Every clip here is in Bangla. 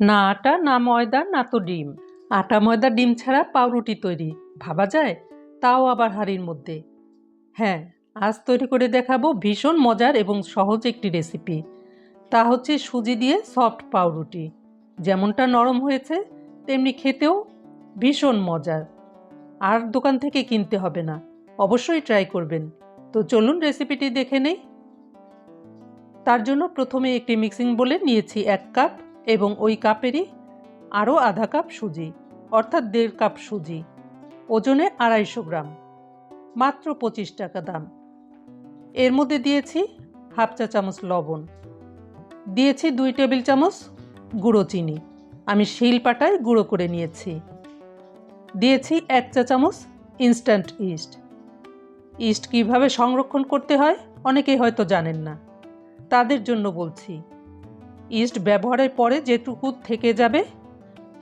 না আটা, না ময়দা, না তো ডিম। আটা ময়দা ডিম ছাড়া পাউরুটি তৈরি ভাবা যায়, তাও আবার হাঁড়ির মধ্যে। হ্যাঁ, আজ তৈরি করে দেখাবো ভীষণ মজার এবং সহজ একটি রেসিপি। তা হচ্ছে সুজি দিয়ে সফট পাউরুটি। যেমনটা নরম হয়েছে তেমনি খেতেও ভীষণ মজার। আর দোকান থেকে কিনতে হবে না, অবশ্যই ট্রাই করবেন। তো চলুন রেসিপিটি দেখে নেই। তার জন্য প্রথমে একটি মিক্সিং বোলে নিয়েছি 1 কাপ এবং ওই কাপেরই আরও আধা কাপ সুজি, অর্থাৎ 1.5 কাপ সুজি। ওজনে 250 গ্রাম, মাত্র 25 টাকা দাম। এর মধ্যে দিয়েছি হাফ চা চামচ লবণ, দিয়েছি 2 টেবিল চামচ গুঁড়ো চিনি, আমি শিলপাটায় গুঁড়ো করে নিয়েছি। দিয়েছি 1 চা চামচ ইনস্ট্যান্ট ইস্ট। ইস্ট কীভাবে সংরক্ষণ করতে হয় অনেকেই হয়তো জানেন না, তাদের জন্য বলছি। ইস্ট ব্যবহারের পরে যেটুকু থেকে যাবে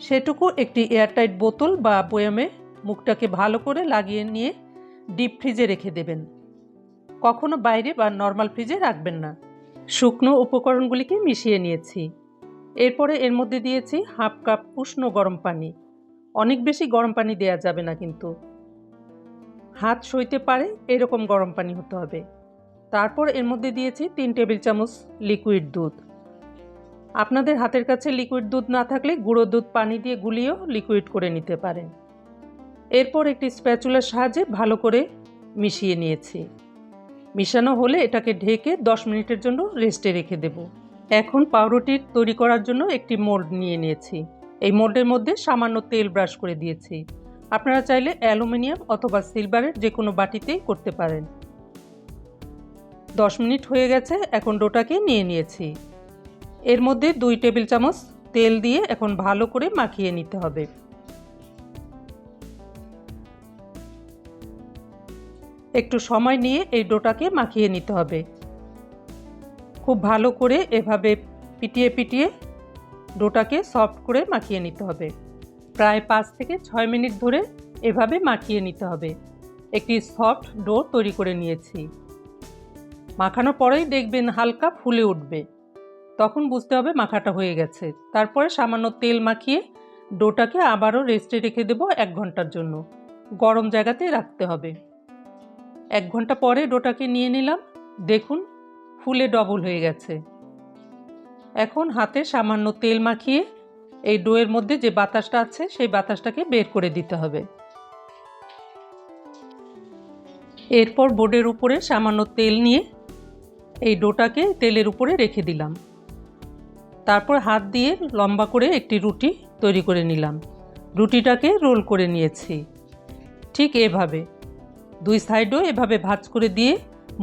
সেটুকু একটি এয়ারটাইট বোতল বা বয়ামে মুখটাকে ভালো করে লাগিয়ে নিয়ে ডিপ ফ্রিজে রেখে দেবেন। কখনো বাইরে বা নর্মাল ফ্রিজে রাখবেন না। শুকনো উপকরণগুলিকে মিশিয়ে নিয়েছি। এরপরে এর মধ্যে দিয়েছি হাফ কাপ উষ্ণ গরম পানি। অনেক বেশি গরম পানি দেওয়া যাবে না, কিন্তু হাত সইতে পারে এরকম গরম পানি হতে হবে। তারপর এর মধ্যে দিয়েছি 3 টেবিল চামচ লিকুইড দুধ। আপনাদের হাতের কাছে লিকুইড দুধ না থাকলে গুঁড়ো দুধ পানি দিয়ে গুলিয়েও লিকুইড করে নিতে পারেন। এরপর একটি স্প্যাচুলার সাহায্যে ভালো করে মিশিয়ে নিয়েছি। মিশানো হলে এটাকে ঢেকে 10 মিনিটের জন্য রেস্টে রেখে দেব। এখন পাউরুটি তৈরি করার জন্য একটি মোল্ড নিয়ে নিয়েছি। এই মোল্ডের মধ্যে সামান্য তেল ব্রাশ করে দিয়েছি। আপনারা চাইলে অ্যালুমিনিয়াম অথবা সিলভারের যে কোনো বাটিতেই করতে পারেন। 10 মিনিট হয়ে গেছে, এখন ডোটাকে নিয়ে নিয়েছি। এর মধ্যে 2 টেবিল চামচ তেল দিয়ে এখন ভালো করে মাখিয়ে নিতে হবে। একটু সময় নিয়ে এই ডোটাকে মাখিয়ে নিতে হবে। খুব ভালো করে এভাবে পিটিয়ে পিটিয়ে ডোটাকে সফট করে মাখিয়ে নিতে হবে। প্রায় 5 থেকে 6 মিনিট ধরে এভাবে মাখিয়ে নিতে হবে। একটি সফট ডো তৈরি করে নিয়েছি। মাখানোর পরেই দেখবেন হালকা ফুলে উঠবে, তখন বুঝতে হবে মাখাটা হয়ে গেছে। তারপরে সামান্য তেল মাখিয়ে ডোটাকে আবারও রেস্টে রেখে দেব 1 ঘন্টার জন্য। গরম জায়গাতে রাখতে হবে। 1 ঘন্টা পরে ডোটাকে নিয়ে নিলাম। দেখুন ফুলে ডবল হয়ে গেছে। এখন হাতে সামান্য তেল মাখিয়ে এই ডোয়ের মধ্যে যে বাতাসটা আছে সেই বাতাসটাকে বের করে দিতে হবে। এরপর বোর্ডের উপরে সামান্য তেল নিয়ে এই ডোটাকে তেলের উপরে রেখে দিলাম। তারপর হাত দিয়ে লম্বা করে একটি রুটি তৈরি করে নিলাম। রুটিটাকে রোল করে নিয়েছি ঠিক এভাবে। 2 সাইডও এভাবে ভাঁজ করে দিয়ে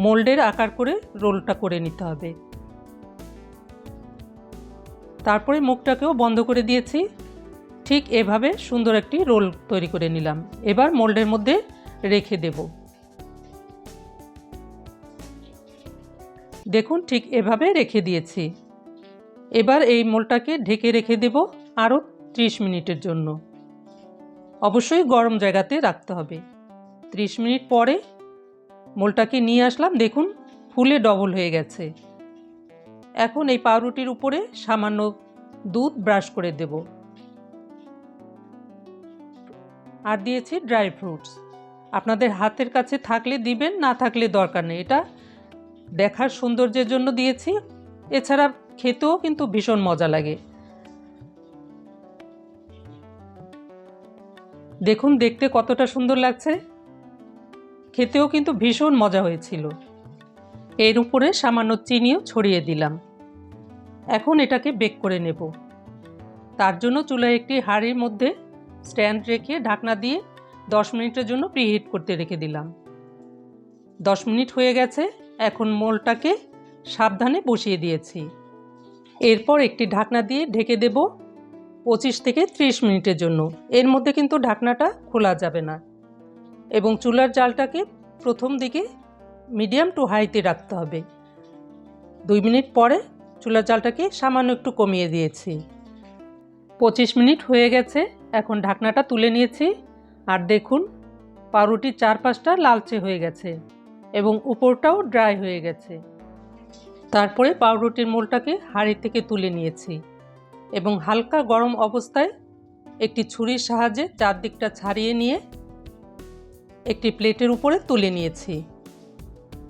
মোল্ডের আকার করে রোলটা করে নিতে হবে। তারপরে মুখটাকেও বন্ধ করে দিয়েছি। ঠিক এভাবে সুন্দর একটি রোল তৈরি করে নিলাম। এবার মোল্ডের মধ্যে রেখে দেব। দেখুন ঠিক এভাবে রেখে দিয়েছি। এবার এই মোল্ডটাকে ঢেকে রেখে দেব আরও 30 মিনিটের জন্য। অবশ্যই গরম জায়গাতে রাখতে হবে। 30 মিনিট পরে মোল্ডটাকে নিয়ে আসলাম। দেখুন ফুলে ডবল হয়ে গেছে। এখন এই পাউরুটির উপরে সামান্য দুধ ব্রাশ করে দেব। আর দিয়েছি ড্রাই ফ্রুটস। আপনাদের হাতের কাছে থাকলে দিবেন, না থাকলে দরকার নেই। এটা দেখার সৌন্দর্যের জন্য দিয়েছি, এছাড়া খেতেও কিন্তু ভীষণ মজা লাগে। দেখুন দেখতে কতটা সুন্দর লাগছে, খেতেও কিন্তু ভীষণ মজা হয়েছিল। এর উপরে সামান্য চিনিও ছড়িয়ে দিলাম। এখন এটাকে বেক করে নেব। তার জন্য চুলায় একটি হাঁড়ির মধ্যে স্ট্যান্ড রেখে ঢাকনা দিয়ে 10 মিনিটের জন্য প্রিহিট করতে রেখে দিলাম। 10 মিনিট হয়ে গেছে। এখন মোল্ডটাকে সাবধানে বসিয়ে দিয়েছি। এরপর একটি ঢাকনা দিয়ে ঢেকে দেব 25 থেকে 30 মিনিটের জন্য। এর মধ্যে কিন্তু ঢাকনাটা খোলা যাবে না এবং চুলার জালটাকে প্রথম দিকে মিডিয়াম টু হাইতে রাখতে হবে। 2 মিনিট পরে চুলার জালটাকে সামান্য একটু কমিয়ে দিয়েছি। 25 মিনিট হয়ে গেছে। এখন ঢাকনাটা তুলে নিয়েছি। আর দেখুন পাউরুটির চারপাশটা লালচে হয়ে গেছে এবং উপরটাও ড্রাই হয়ে গেছে। তারপরে পাউরুটির মোলটাকে হাঁড়ি থেকে তুলে নিয়েছি। এবং হালকা গরম অবস্থায় একটি ছুরির সাহায্যে চারদিকটা ছাড়িয়ে নিয়ে একটি প্লেটের উপরে তুলে নিয়েছি।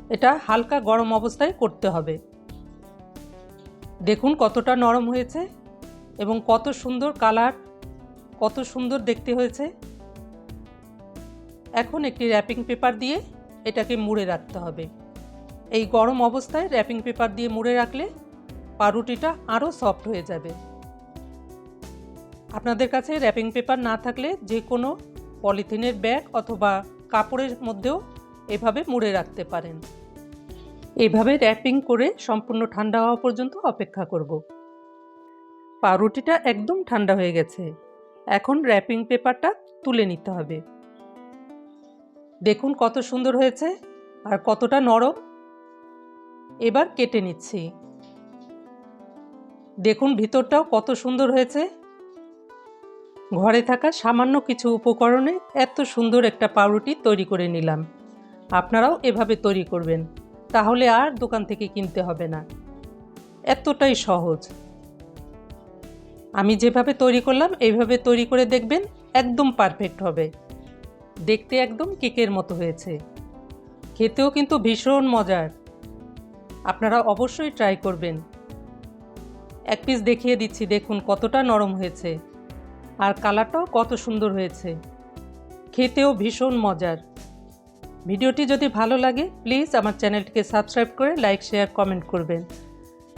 এটা হালকা গরম অবস্থায় করতে হবে। দেখুন কতটা নরম হয়েছে এবং কত সুন্দর কালার, কত সুন্দর দেখতে হয়েছে। এখন একটি র্যাপিং পেপার দিয়ে এটাকে মুড়ে রাখতে হবে। এই গরম অবস্থায় র্যাপিং পেপার দিয়ে মুড়ে রাখলে পাউরুটিটা আরও সফট হয়ে যাবে। আপনাদের কাছে র্যাপিং পেপার না থাকলে যে কোনো পলিথিনের ব্যাগ অথবা কাপড়ের মধ্যেও এভাবে মুড়ে রাখতে পারেন। এভাবে র্যাপিং করে সম্পূর্ণ ঠান্ডা হওয়া পর্যন্ত অপেক্ষা করব। পাউরুটিটা একদম ঠান্ডা হয়ে গেছে। এখন র্যাপিং পেপারটা তুলে নিতে হবে। দেখুন কত সুন্দর হয়েছে আর কতটা নরম। এবার কেটে নিচ্ছি। দেখুন ভিতরটাও কত সুন্দর হয়েছে। ঘরে থাকা সামান্য কিছু উপকরণে এত সুন্দর একটা পাউরুটি তৈরি করে নিলাম। আপনারাও এভাবে তৈরি করবেন, তাহলে আর দোকান থেকে কিনতে হবে না। এতটাই সহজ। আমি যেভাবে তৈরি করলাম এইভাবে তৈরি করে দেখবেন, একদম পারফেক্ট হবে। দেখতে একদম কেকের মতো হয়েছে, খেতেও কিন্তু ভীষণ মজার। আপনারা অবশ্যই ট্রাই করবেন। এক পিস দেখিয়ে দিচ্ছি, দেখুন কতটা নরম হয়েছে আর কালারটাও কত সুন্দর হয়েছে, খেতেও ভীষণ মজার। ভিডিওটি যদি ভালো লাগে প্লিজ আমার চ্যানেলটিকে সাবস্ক্রাইব করে লাইক, শেয়ার, কমেন্ট করবেন।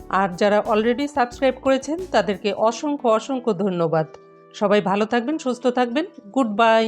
আর যারা অলরেডি সাবস্ক্রাইব করেছেন তাদেরকে অসংখ্য অসংখ্য ধন্যবাদ। সবাই ভালো থাকবেন, সুস্থ থাকবেন। Good bye.